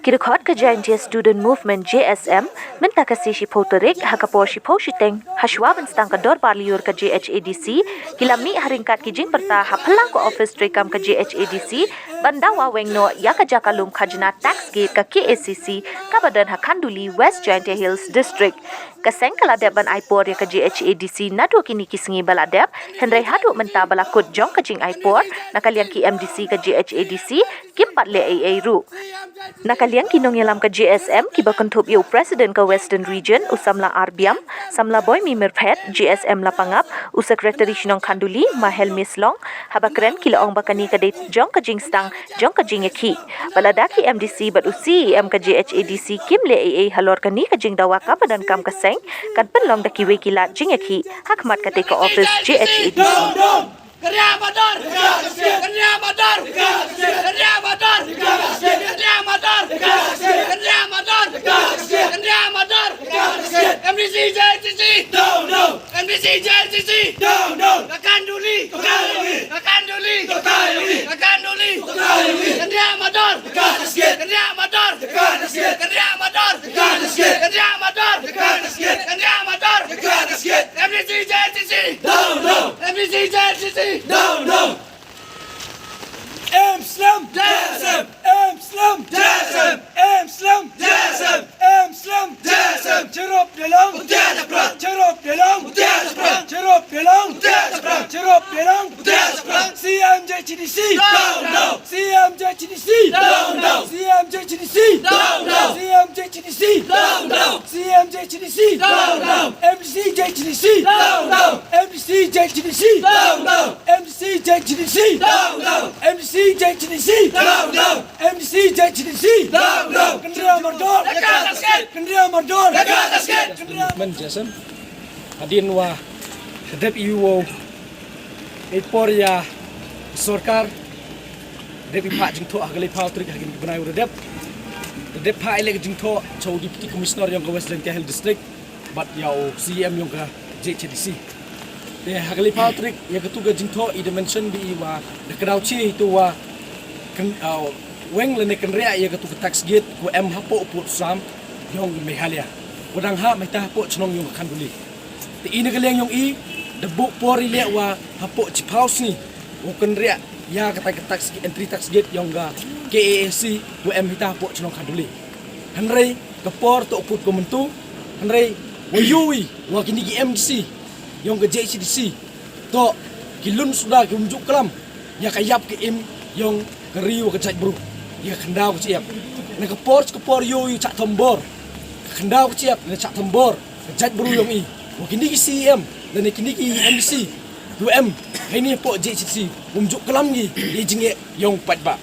Kirekhot ka Giant Student Movement JSM minta kasi shipho terik hakapor shipho shiteng hashwaban stang ka dor parliur ka JHADC kilami haringkat kijing perta hapalang ko office trekam ka JHADC bandawa wengno yakajakalum khajna tax gate ka KACC kabadan hakanduli West Giant Hills District kaseng kaladep ban aipor ya ka JHADC nadu kini kisingi baladep hendrai hadu menta balakut jong ka jing aipor nakaliang ki MDC ka JHADC kimpat le AA ru nakaliang kinong yalam ka GSM kiba kontup yu President ka Western Region usamla Arbiam samla boy mi mirphet GSM lapangap u Secretary Shinong Khanduli Mahel Mislong habakren kilaong bakani ka date jong ka jingstang jong ka jingeki baladaki MDC bat u CEM ka JHADC kim le AA halor kani ka jingdawa ka badan kam kaseng kan penlong daki wekila jingeki hakmat ka take office JHADC Kerja motor, kerja motor, kerja motor, kerja motor, kerja motor, kerja motor, MDC JCC, no, MDC JCC, no, akan duli, akan duli, akan duli, kerja motor, kerja motor, kerja motor, kerja motor, kerja motor, MDC JCC, no, MDC JCC. No. Slam, Jasem, Slam, Jasem, Slam, Jasem, Slam, Jasem. Cerop dalam, cerop dalam, cerop dalam, cerop dalam. CMJCDC, no. CMJCDC, no. CMJCDC, no. CMJCDC, no. CMJCDC, no. MDCJCDC, no. MDCJCDC, no. MDCJCDC, no. MDCJCDC, no. MDCJCDC, no. Kendria Mardor, Kendria Mardor, Men Jason, Adin wa Dep Iwo Eporia Sorkar Depi Pak Jingto Agali Patrick Hagin Bunai Dep Dep Pak Elek Jingto Chow Deputy Commissioner yang ke Western Hill District Bat Yau CM yang ke JHDC De Hagali Patrick yang ketuga Jingto I dimension di wa de Kedauchi itu wa weng lene kenria yang ketuga tax gate ku M hapo put sam yang Meghalaya wadang ha mai ta hapo chnong yang Khanduli te ini kaliang yang I de buk pori le wa hapo chipaus ni bukan ria ya kata tax entry tax gate yang ga KAAC UM hita po chnong Khanduli hanrei kapor to put komentu hanrei wayui wa kini MDC yang ga JCDC to kilun sudah kumjuk kelam ya kayap ke im yang keriu ke cak bru ya kendau ke siap na kapor yui cak tombor kendau ke siap na cak tombor cak bru yang I wa kini CM dan kini MDC UM ini po JCC umjuk kelam gi jingge yong patba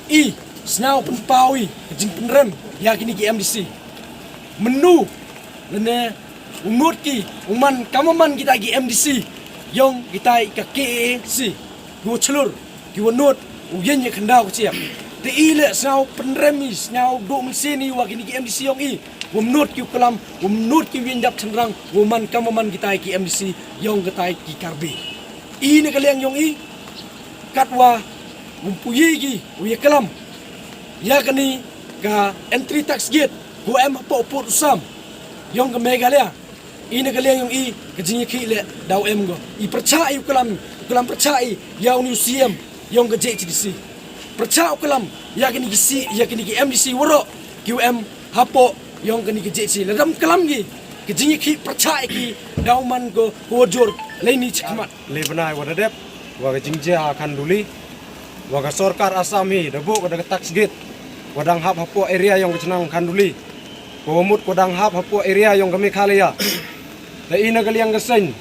I snau pen pawi jing penrem ya kini MDC menu lene umut ki uman kamaman kita gi MDC yong kita ka KAC go chlur ki wonot uyen ye khandau chiap te I le snau penrem I snau do mensini wa kini MDC yong I umnut ki kelam umnut ki winjap cendrang uman kamaman kita ki MDC yong kita ki karbi ini kalian yang I katwa umpuyi gi uye kelam ya kani ka entry tax gate go em po sam yang ke Meghalaya ini kalian yang I kejingnya ki le dau em go I percaya kelam percaya ya uni CM yang ke JCDC percaya kelam ya kini ki MDC woro QM hapo yang kini ke JC ledam kelam gi kejingnya ki percaya ki dauman go wojur laini cekmat Lebenai wadadep waga jingja Khanduli waga Sorkar Asami debu waga tax gate wadang hap hapo area yang kecenang Khanduli komut wadang hap hapo area yang kami Meghalaya da ina gali yang gesen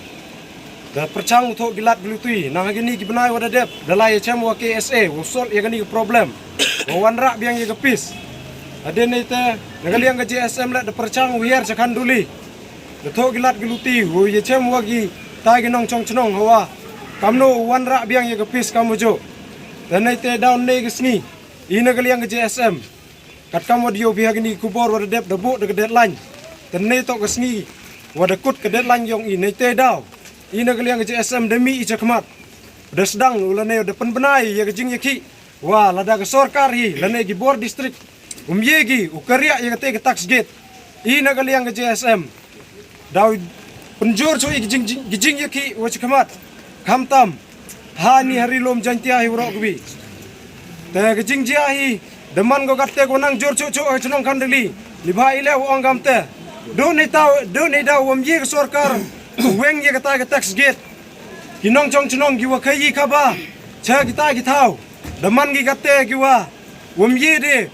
da percang untuk gilat glutui nang gini gibenai wadadep dalai cem wa KSA usol ya gani problem wanra biang ya gepis aden ite nagali yang JSM la da percang wiar Khanduli da to gilat gluti wo ye cem wagi tagi nong chong chnong hawa kamno wanra biang ye gepis kamujo dan ite down ne gesni ina gali yang JSM kat kamu dio biha gini kubor wada dep debu de deadline dan ne to gesni wada kut ke deadline yong ine ite daw ina gali yang JSM demi I cakmat de sedang ulane de penbenai ye gejing ye ki wa lada ke Sorkar hi lane gi bor district Yegi ukarya ya kate tax gate I nagaliang ke JSM daw penjur so gijing yaki wach kamat kamtam hani hari lom jantia hi urok bi te gijing jiahi deman go katte go nang jor cucu chunong kandeli libha ile ong gamte do ni daw ye sorkar weng ye kata ke tax gate kinong chong chunong giwa kai kaba cha kita gitau deman gi katte giwa ye de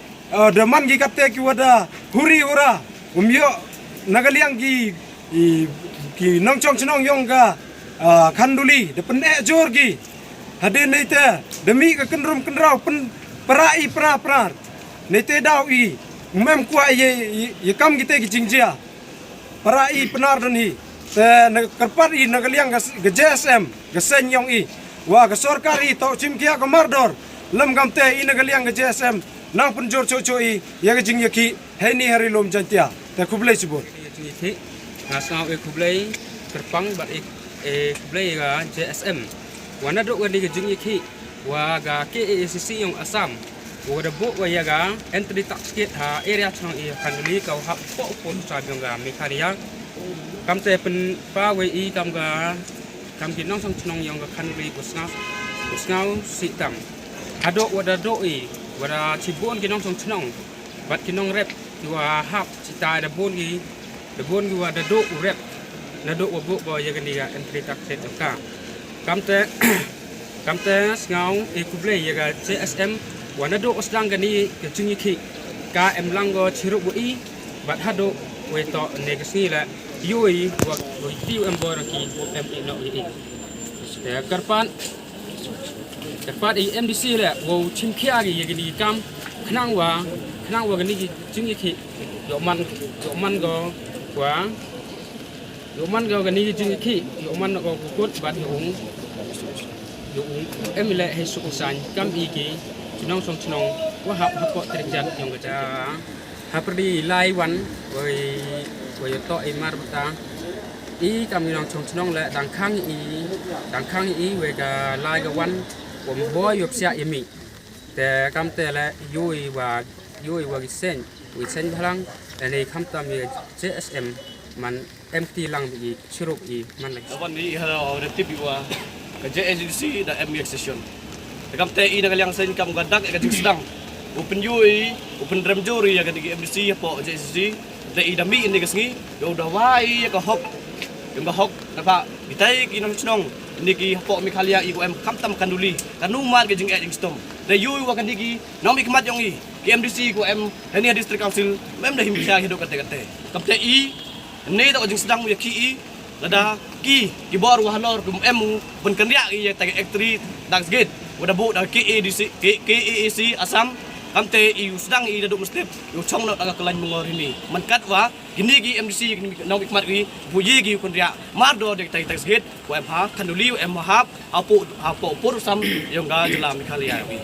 deman gi katte giwa da huri ura yo nagaliang ki nong chong chunong yong ga kanduli de pen jor gi hadin nete demi ke kendrum kendrau pen perai pra nete daw I mem kwa ye kam gite gi jingjia perai penar dan hi te kerpat I nagaliang ga JSM ga sen yong I wa ga sorkar I to chimkia ga mardor lem gamte I nagaliang ga JSM nang penjor cucu I ya ga jing yaki heni hari lom jantia te kublai sebut Ini ngasau kublai terpang bat kublai ga JSM wana dok wadi ke jing yaki wa ga KACC yang Assam wa da bo wa ya ga entry tax gate ha area chang I kanuli kau hap po sa yang ga mekaria kam te pen pa we I kam ga kam kinong sang chnong yang ga kanuli usngau sitam adok wa da dok I wa da cibon kinong sang chnong bat kinong rep dua hap cita ada bon gua ada dok rep na dok wa bo ya gani ga entry tax set ka kamte ngau kuble ya ga JSM wana dok osdang gani ke jungi ki ka em lango chiruk bu I bat hado we to negasni la yui wa tiu em bor ki em no I ya karpan MDC la wo chimkia gi ya gani kam khnang wa gani jingi ki yo man go gani jingi ki yo man go kut bat yo emile he su san kam I ki chnong som chnong wa hap ko terjat yang ga haperdi lai wan we to I mar bata I kam nong chnong la dang khang I we ga lai ga wan pom boy yop sia yemi te kam te la yui wa gisen halang ani kam tam ye JSM man empty lang bi churuk I man laวันนี้เราได้ติดอยู่ว่ากับ JSC ได้ MX session แต่คำเตอีนักเลี้ยงเส้นคำกระดักกับจิงสดัง Open UI Open Drum Jury กับที่ MDC พอ JSC แต่อีดามีอินเดียสงี้เดี๋ยวดาวายก็ฮอกยังก็ฮอกนะครับดิไทยกินน้ำชนองนี่กี่พอมีขลียอีกูคำตำกันดูลีกันนุ่มมันกับจิงจิงสตอมแต่ยูว่ากันนี่กี่น้องมีขมัดยองอี MDC กูนี่ District Council แม่ไม่ได้หิมชาฮิโดกันแต่คำเตอีนี่ต้องจิงสดังมุยขี้อีlada ki bor wa halor kum pun kendia ki tag ektri dax gate wada bu da KACC Assam kamte I usdang I daduk mesti yo chong no daga kelan mongor ini mankat wa gini ki MDC nong ikmat ki buyi ki kendia mardo de tag dax gate wa ha kanuli wa hap apo pur sam yo ga jela mikhalia wi